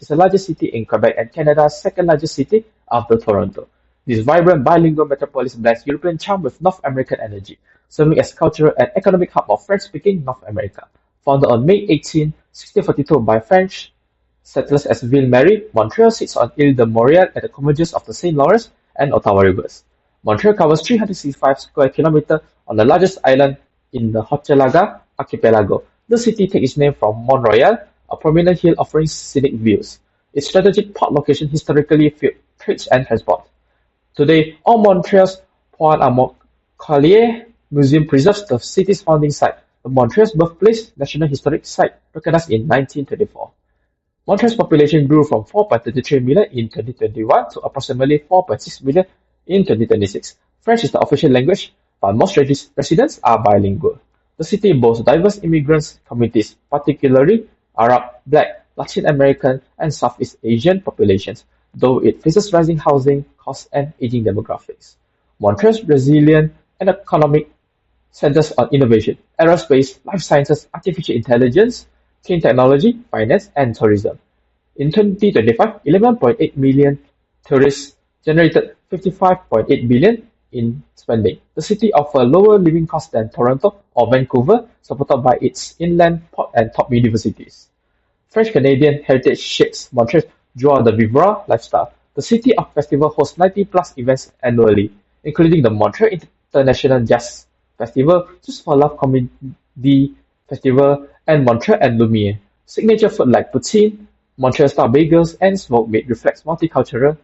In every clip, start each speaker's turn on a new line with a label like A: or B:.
A: is the largest city in Quebec and Canada's second largest city after Toronto. This vibrant bilingual metropolis blends European charm with North American energy, serving as cultural and economic hub of French-speaking North America. Founded on May 18, 1642 by French settlers as Ville-Marie, Montreal sits on Ile de Montréal at the convergence of the St. Lawrence and Ottawa rivers. Montreal covers 365 square kilometers on the largest island in the Hochelaga archipelago. The city takes its name from Mont Royal, a prominent hill offering scenic views. Its strategic port location historically fueled trade and transport. Today, all Montreal's Pointe-à-Montcallier Museum preserves the city's founding site, the Montreal's Birthplace National Historic Site, recognized in 1924. Montreal's population grew from 4.33 million in 2021 to approximately 4.6 million in 2026. French is the official language, but most residents are bilingual. The city boasts diverse immigrant communities, particularly Arab, Black, Latin American, and Southeast Asian populations, though it faces rising housing costs and aging demographics. Montreal's resilient and economic centers on innovation, aerospace, life sciences, artificial intelligence, clean technology, finance, and tourism. In 2025, 11.8 million tourists generated 55.8 billion in spending. The city offers lower living costs than Toronto or Vancouver, supported by its inland port and top universities. French-Canadian heritage shapes Montreal's joie de vivre lifestyle. The City of Festival hosts 90-plus events annually, including the Montreal International Jazz Festival, Just for Love Comedy Festival, and Montreal and Lumiere. Signature food like poutine, Montreal-style bagels, and smoked meat reflects multicultural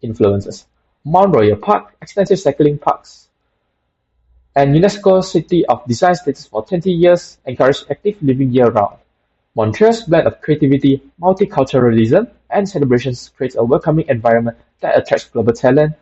A: influences. Mount Royal Park, extensive cycling parks, and UNESCO City of Design status for 20 years encourage active living year-round. Montreal's blend of creativity, multiculturalism, and celebrations creates a welcoming environment that attracts global talent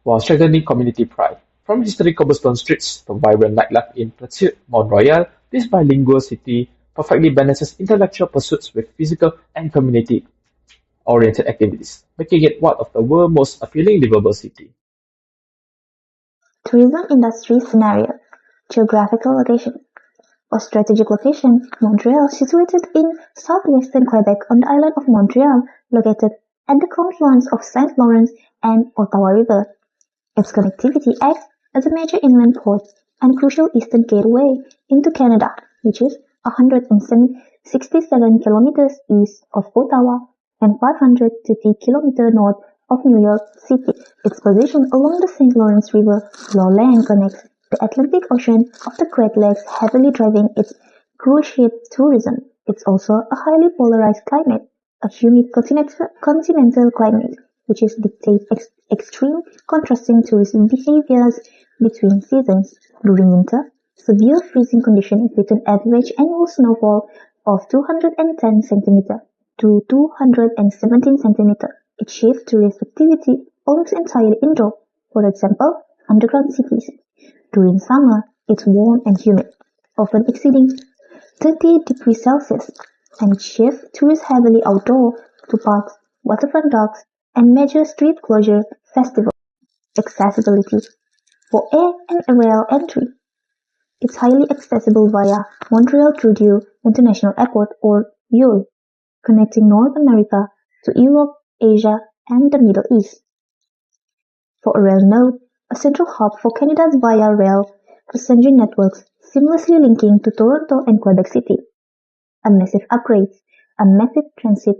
A: while strengthening community pride. From historic cobblestone streets to vibrant nightlife in Pursuit Mont Royal, this bilingual city perfectly balances intellectual pursuits with physical and community-oriented activities, making it one of the world's most appealing livable cities.
B: Tourism industry scenario. Geographical location. A strategic location, Montreal, situated in southwestern Quebec on the island of Montreal, located at the confluence of St. Lawrence and Ottawa River. Its connectivity acts as a major inland port and crucial eastern gateway into Canada, which is 167 kilometers east of Ottawa and 530 kilometers north of New York City. Its position along the St. Lawrence River lowland connects the Atlantic Ocean of the Great Lakes, heavily driving its cruise ship tourism. It's also a highly polarized climate, a humid continental climate, which is dictates extreme contrasting tourism behaviors between seasons. During winter, severe freezing conditions with an average annual snowfall of 210 cm to 217 cm. It shifts tourist activity almost entirely indoor, for example, underground cities. During summer, it's warm and humid, often exceeding 30 degrees Celsius, and it shifts tourists heavily outdoor to parks, waterfront docks, and major street closure festivals. Accessibility. For air and rail entry, it's highly accessible via Montreal Trudeau International Airport or YOL, connecting North America to Europe, Asia, and the Middle East. For a rail node, a central hub for Canada's Via Rail passenger networks, seamlessly linking to Toronto and Quebec City. A massive transit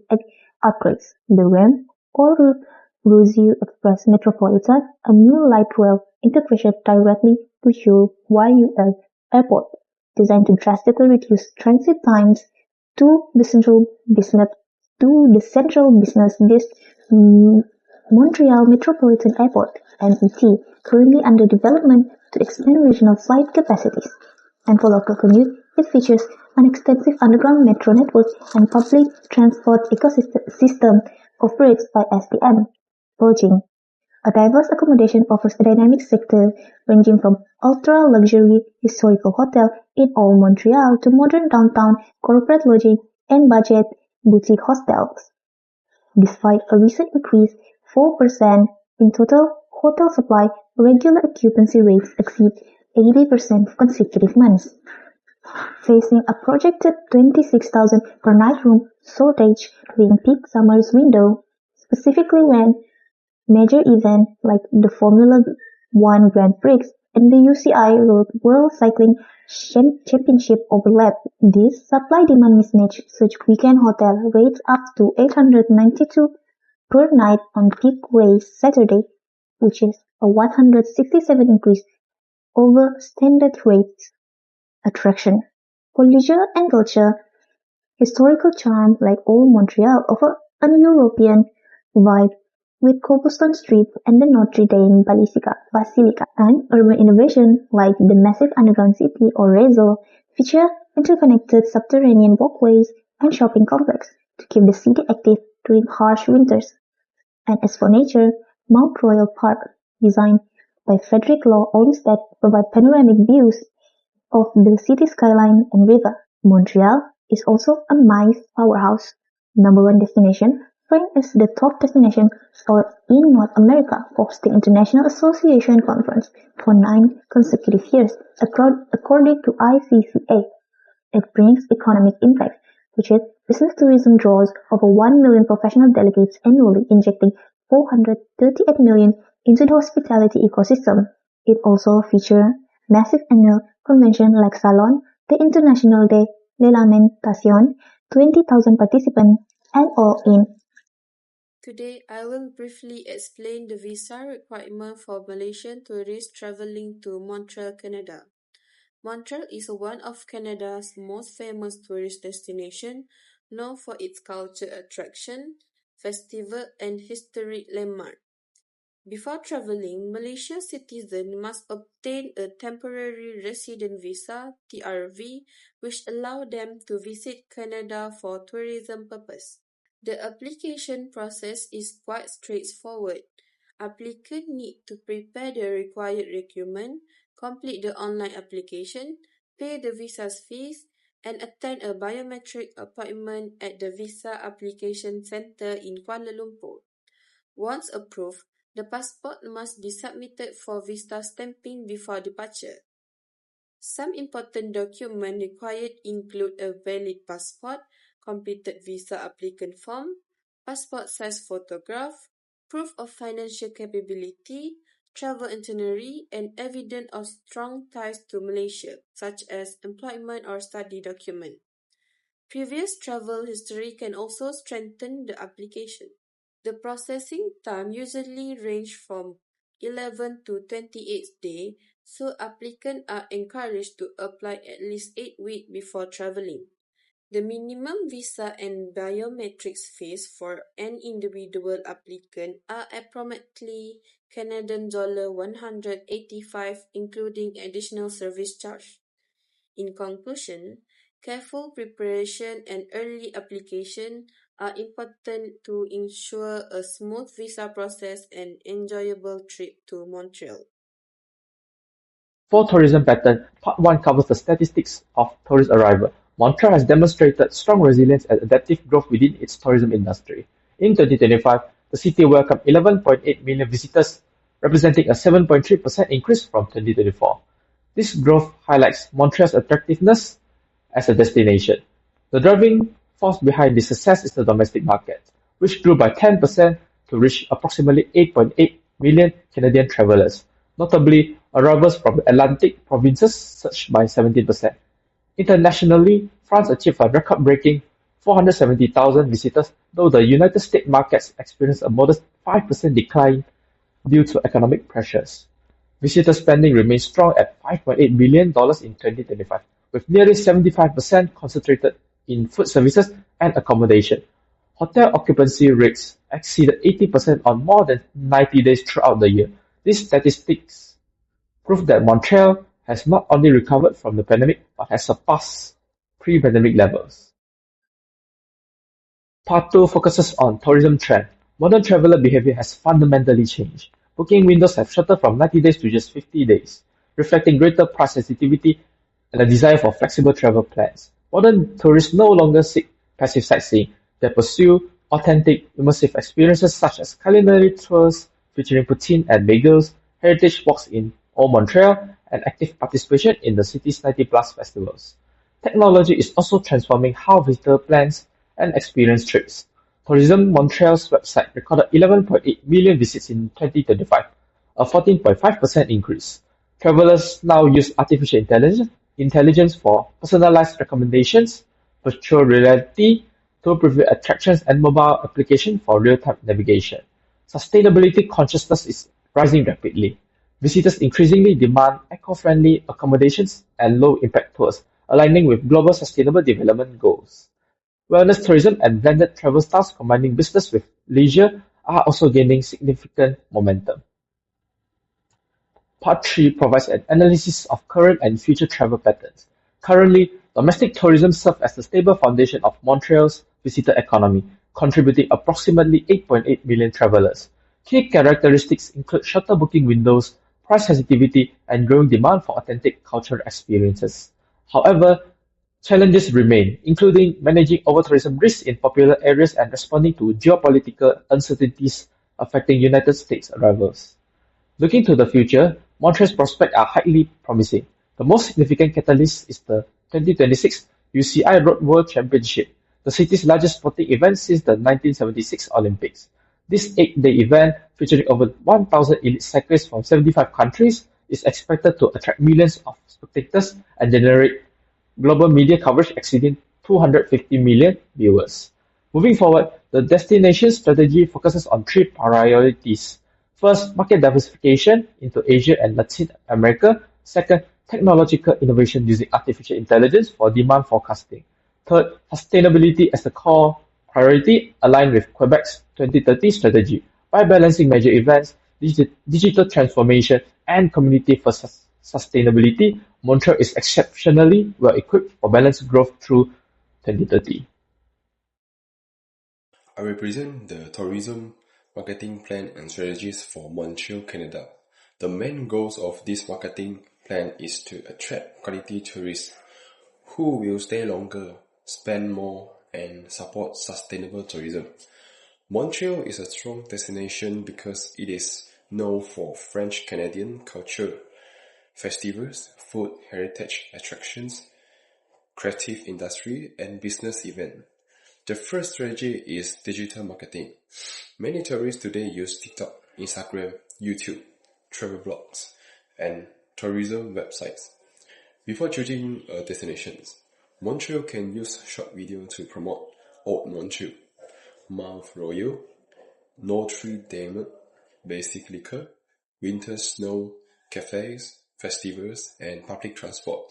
B: upgrades. The REM or Rousseau Express Metropolitan, a new light rail integration directly to YUL Airport, designed to drastically reduce transit times to the central business Montreal Metropolitan Airport, MET, currently under development to expand regional flight capacities. And for local commute, it features an extensive underground metro network and public transport ecosystem operated by STM. Lodging. A diverse accommodation offers a dynamic sector ranging from ultra-luxury historical hotel in old Montreal to modern downtown corporate lodging and budget boutique hostels. Despite a recent increase 4% in total hotel supply, regular occupancy rates exceed 80% for consecutive months. facing a projected 26,000 per night room shortage during peak summer's window, specifically when major events like the Formula One Grand Prix and the UCI World Cycling Championship overlap. This supply-demand mismatch such weekend hotel rates up to 892 per night on peak race Saturday, which is a 167 increase over standard rates. Attraction. For leisure and culture, historical charm like old Montreal offer an European vibe with cobblestone streets and the Notre Dame Basilica, and urban innovation like the massive underground city or Réseau feature interconnected subterranean walkways and shopping complex to keep the city active during harsh winters. And as for nature, Mount Royal Park, designed by Frederick Law Olmsted, provides panoramic views of the city skyline and river. Montreal is also a MICE powerhouse, number one destination, ranked as the top destination in North America, hosting International Association Conference for 9 consecutive years, according to ICCA. It brings economic impact, which is business tourism draws over 1 million professional delegates annually, injecting 438 million into the hospitality ecosystem. It also features massive annual convention like Salon the International de Lamentation, 20,000 participants, and all in.
C: Today, I will briefly explain the visa requirement for Malaysian tourists traveling to Montreal, Canada. Montreal is one of Canada's most famous tourist destinations, known for its culture attraction, festival, and historic landmark. Before traveling, Malaysian citizens must obtain a temporary resident visa (TRV), which allows them to visit Canada for tourism purposes. The application process is quite straightforward. Applicants need to prepare the required document, complete the online application, pay the visa fees, and attend a biometric appointment at the Visa Application Center in Kuala Lumpur. Once approved, the passport must be submitted for visa stamping before departure. Some important documents required include a valid passport, completed visa applicant form, passport size photograph, proof of financial capability, travel itinerary, and evidence of strong ties to Malaysia, such as employment or study document. Previous travel history can also strengthen the application. The processing time usually ranges from 11 to 28 days, so applicants are encouraged to apply at least 8 weeks before traveling. The minimum visa and biometrics fees for an individual applicant are approximately Canadian dollar 185, including additional service charge. In conclusion, careful preparation and early application are important to ensure a smooth visa process and enjoyable trip to Montreal.
A: For tourism pattern, Part 1 covers the statistics of tourist arrival. Montreal has demonstrated strong resilience and adaptive growth within its tourism industry. In 2025, the city welcomed 11.8 million visitors, representing a 7.3% increase from 2024. This growth highlights Montreal's attractiveness as a destination. The driving force behind this success is the domestic market, which grew by 10% to reach approximately 8.8 million Canadian travelers. Notably, arrivals from the Atlantic provinces surged by 17%. Internationally, France achieved a record-breaking 470,000 visitors, though the United States markets experienced a modest 5% decline due to economic pressures. Visitor spending remained strong at $5.8 billion in 2025, with nearly 75% concentrated in food services and accommodation. Hotel occupancy rates exceeded 80% on more than 90 days throughout the year. These statistics prove that Montreal has not only recovered from the pandemic but has surpassed pre-pandemic levels. Part 2 focuses on tourism trend. Modern traveler behavior has fundamentally changed. Booking windows have shortened from 90 days to just 50 days, reflecting greater price sensitivity and a desire for flexible travel plans. Modern tourists no longer seek passive sightseeing. They pursue authentic, immersive experiences such as culinary tours featuring poutine and bagels, heritage walks in Old Montreal, and active participation in the city's 90-plus festivals. Technology is also transforming how visitors plan and experience trips. Tourism Montreal's website recorded 11.8 million visits in 2025, a 14.5% increase. Travelers now use artificial intelligence for personalized recommendations, virtual reality to preview attractions, and mobile application for real-time navigation. Sustainability consciousness is rising rapidly. Visitors increasingly demand eco-friendly accommodations and low-impact tours, aligning with global sustainable development goals. Wellness tourism and blended travel styles combining business with leisure are also gaining significant momentum. Part 3 provides an analysis of current and future travel patterns. Currently, domestic tourism serves as the stable foundation of Montreal's visitor economy, contributing approximately 8.8 million travelers. Key characteristics include shorter booking windows, price sensitivity, and growing demand for authentic cultural experiences. However, challenges remain, including managing over-tourism risks in popular areas and responding to geopolitical uncertainties affecting United States arrivals. Looking to the future, Montreal's prospects are highly promising. The most significant catalyst is the 2026 UCI Road World Championship, the city's largest sporting event since the 1976 Olympics. This 8-day event, featuring over 1,000 elite cyclists from 75 countries, is expected to attract millions of spectators and generate global media coverage exceeding 250 million viewers. Moving forward, the destination strategy focuses on three priorities. First, market diversification into Asia and Latin America. Second, technological innovation using artificial intelligence for demand forecasting. Third, sustainability as the core priority aligned with Quebec's 2030 strategy. By balancing major events, digital transformation, and community-first sustainability, Montreal is exceptionally well equipped for balanced growth through 2030.
D: I represent the tourism marketing plan and strategies for Montreal, Canada. The main goals of this marketing plan is to attract quality tourists who will stay longer, spend more, and support sustainable tourism. Montreal is a strong destination because it is known for French-Canadian culture, festivals, food, heritage attractions, creative industry, and business events. The first strategy is digital marketing. Many tourists today use TikTok, Instagram, YouTube, travel blogs, and tourism websites. Before choosing a destination, Montreal can use short video to promote Old Montreal, Mount Royal, Notre Dame, basic liquor, winter snow, cafes, festivals, and public transport.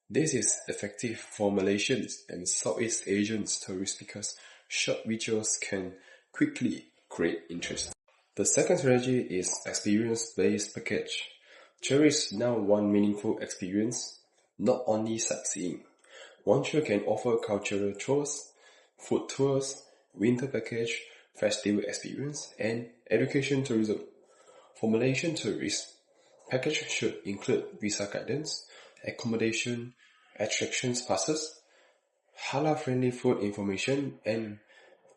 D: This is effective for Malaysians and Southeast Asian tourists because short videos can quickly create interest. The second strategy is experience-based package. Tourists now want meaningful experience, not only sightseeing. Montreal can offer cultural tours, food tours, winter package, festival experience, and education tourism. For Malaysian tourists, package should include visa guidance, accommodation, attractions passes, halal-friendly food information, and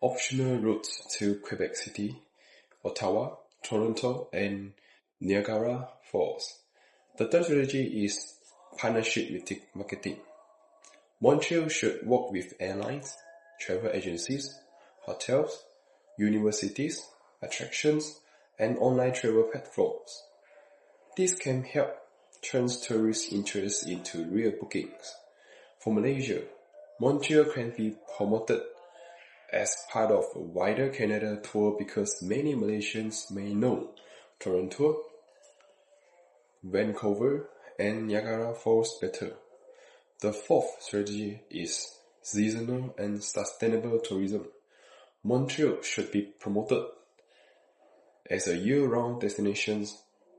D: optional routes to Quebec City, Ottawa, Toronto, and Niagara Falls. The third strategy is partnership marketing. Montreal should work with airlines, travel agencies, hotels, universities, attractions, and online travel platforms. This can help turn tourist interest into real bookings. For Malaysia, Montreal can be promoted as part of a wider Canada tour because many Malaysians may know Toronto, Vancouver, and Niagara Falls better. The fourth strategy is seasonal and sustainable tourism. Montreal should be promoted as a year-round destination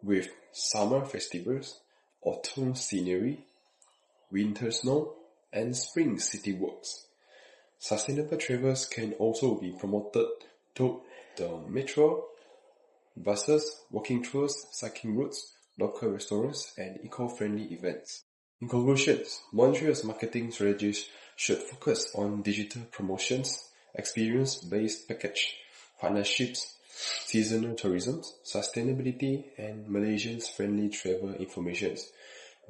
D: with summer festivals, autumn scenery, winter snow, and spring city walks. Sustainable travels can also be promoted to the metro, buses, walking tours, cycling routes, local restaurants, and eco-friendly events. In conclusion, Montreal's marketing strategies should focus on digital promotions, experience-based package, partnerships, seasonal tourism, sustainability, and Malaysians-friendly travel information.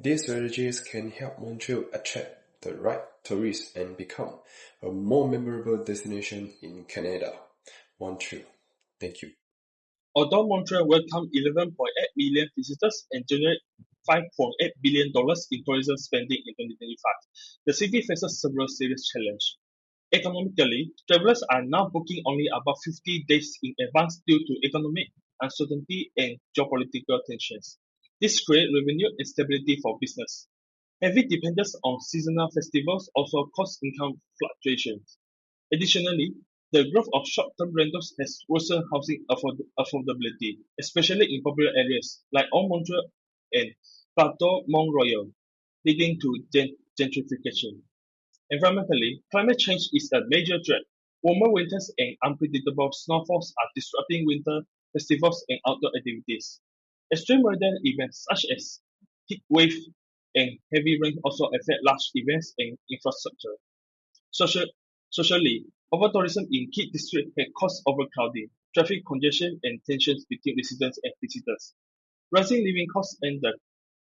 D: These strategies can help Montreal attract the right tourists and become a more memorable destination in Canada. Montreal. Thank you.
E: Although Montreal welcomed 11.8 million visitors and generated $5.8 billion in tourism spending in 2025, the city faces several serious challenges. Economically, travelers are now booking only about 50 days in advance due to economic uncertainty and geopolitical tensions. This creates revenue instability for business. Heavy dependence on seasonal festivals also cause income fluctuations. Additionally, the growth of short-term rentals has worsened housing affordability, especially in popular areas like Old Montreal and Plateau Mont Royal, leading to gentrification. Environmentally, climate change is a major threat. Warmer winters and unpredictable snowfalls are disrupting winter festivals and outdoor activities. Extreme weather events such as heat wave and heavy rain also affect large events and infrastructure. Social, Socially, over-tourism in key districts can cause overcrowding, traffic congestion, and tensions between residents and visitors. Rising living costs and the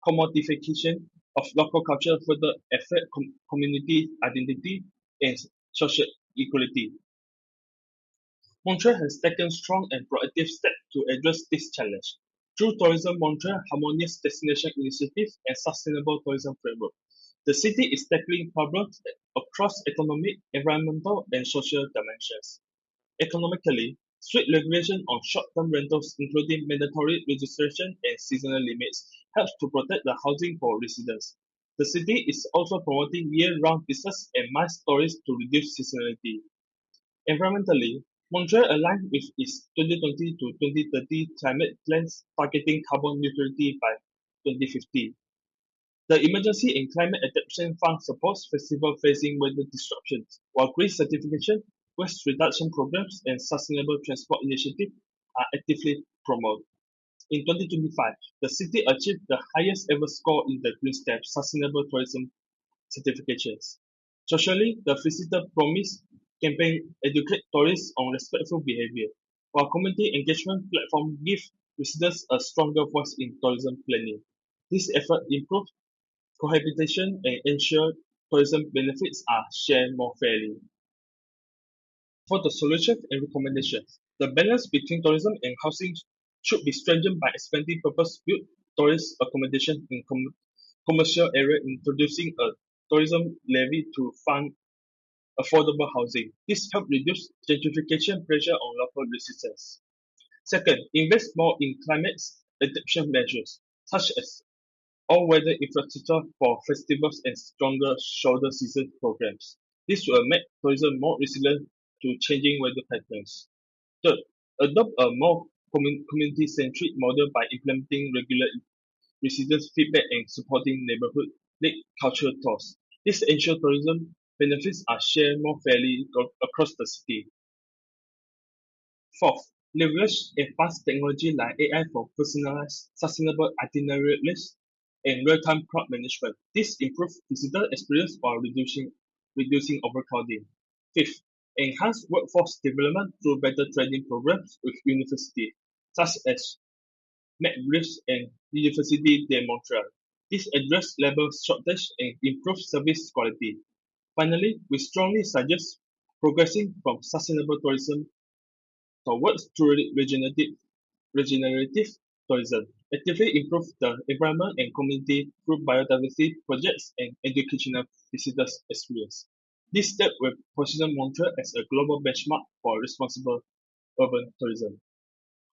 E: commodification of local culture further affect community identity and social equality. Montreal has taken strong and proactive steps to address this challenge. Through Tourism Montreal Harmonious Destination Initiative and Sustainable Tourism Framework, the city is tackling problems across economic, environmental, and social dimensions. Economically, strict regulation on short-term rentals, including mandatory registration and seasonal limits, helps to protect the housing for residents. The city is also promoting year-round business and mass tourists to reduce seasonality. Environmentally, Montreal aligned with its 2020 to 2030 climate plans targeting carbon neutrality by 2050. The Emergency and Climate Adaptation Fund supports festival facing weather disruptions, while green certification, waste reduction programs, and sustainable transport initiatives are actively promoted. In 2025, the city achieved the highest ever score in the Green Stamp Sustainable Tourism certifications. Socially, the Visitor Promise campaign educates tourists on respectful behavior, while community engagement platform give residents a stronger voice in tourism planning. This effort improves cohabitation and ensure tourism benefits are shared more fairly. For the solutions and recommendations, the balance between tourism and housing should be strengthened by expanding purpose-built tourist accommodation in commercial areas, introducing a tourism levy to fund affordable housing. This helps reduce gentrification pressure on local residents. Second, invest more in climate adaptation measures, such as all-weather infrastructure for festivals and stronger shoulder season programs. This will make tourism more resilient to changing weather patterns. Third, adopt a more community-centric model by implementing regular residents' feedback and supporting neighborhood-led cultural tours. This ensures tourism benefits are shared more fairly across the city. Fourth, leverage advanced technology like AI for personalized, sustainable itinerary lists and real-time crowd management. This improves visitor experience while reducing overcrowding. Fifth, enhance workforce development through better training programs with universities, such as McGill and University de Montreal. This addresses labor shortage and improves service quality. Finally, we strongly suggest progressing from sustainable tourism towards truly regenerative tourism, actively improve the environment and community through biodiversity projects and educational visitors experience. This step will position Montreal as a global benchmark for responsible urban tourism.